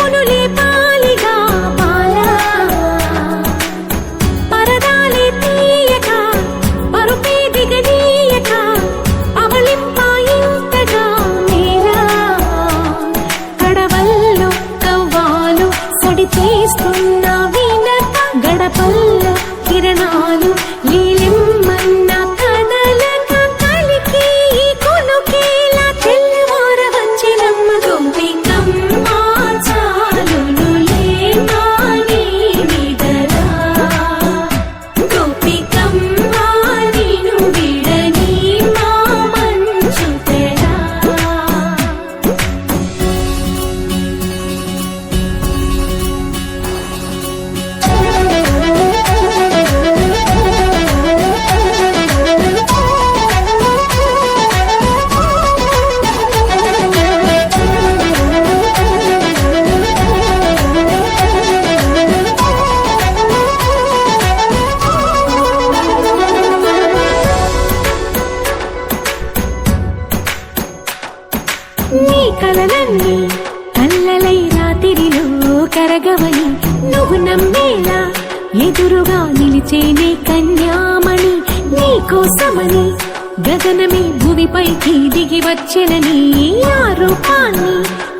పునులే పాలిగా బాలా పరదాలే తీయక పరుపే దిగనీయక అవలింపాయింతగా మేలా కడవల్లో కవ్వాలు సడి చేస్తున్న వీణత గడపల్లో కిరణాలు లీలిమ్మన్న కదలక కలికి కొనుకేలా తెల్లవార వచ్చినమ్మ గోపికమ్మ చాలునులే మాని నిదరా గోపికమ్మ నిను విడని మా మంచు తెరా నీ కలలన్నీ కల్లలై రాత్రిలో కరగవని నువ్వు నమ్మేలా ఎదురుగా నిలిచేనే కన్యామణి నీ కోసమని గగనమే భూమిపైకి దిగి వచ్చెనని ఆ రూపాన్ని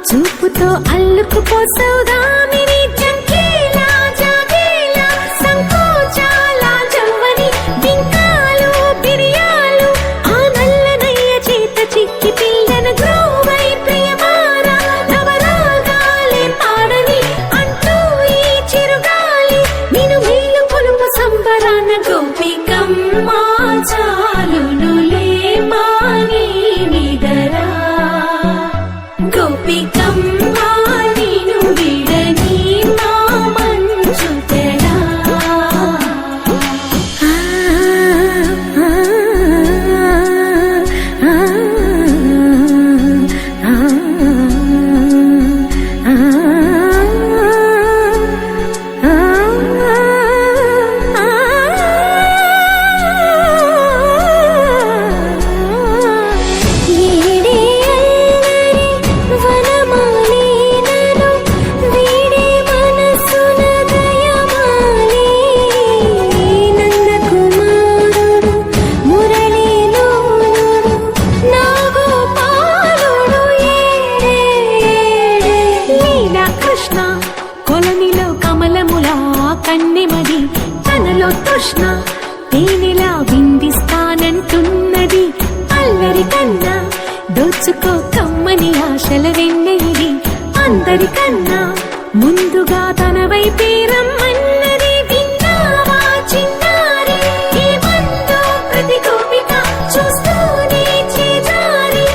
చూపుతో అల్లుకుపోసౌదామిని జంకేలా జాగేలా సంకోచాల జవ్వని బింకాలు బిరియాలు ఆ నల్లనయ్య చేత చిక్కి పిల్లన గ్రోవై ప్రియమారా నవరాగాలే పాడని అంటూ ఈ చిరుగాలి నిన్ను మేలు కొలుపు సంబరాన గోపికమ్మ చాలునులే మాని నిదరా గోపికమ్మ నిను విడని మా మంచు తెరా కొలనిలో కమలములా కన్నెమది తనలో తృష్ణ తేనెలా విందిస్తానంటున్నది అల్లరి కన్నా దోచుకో కమ్మని ఆశల వెన్నెయిది అందరికన్నా ముందుగా తన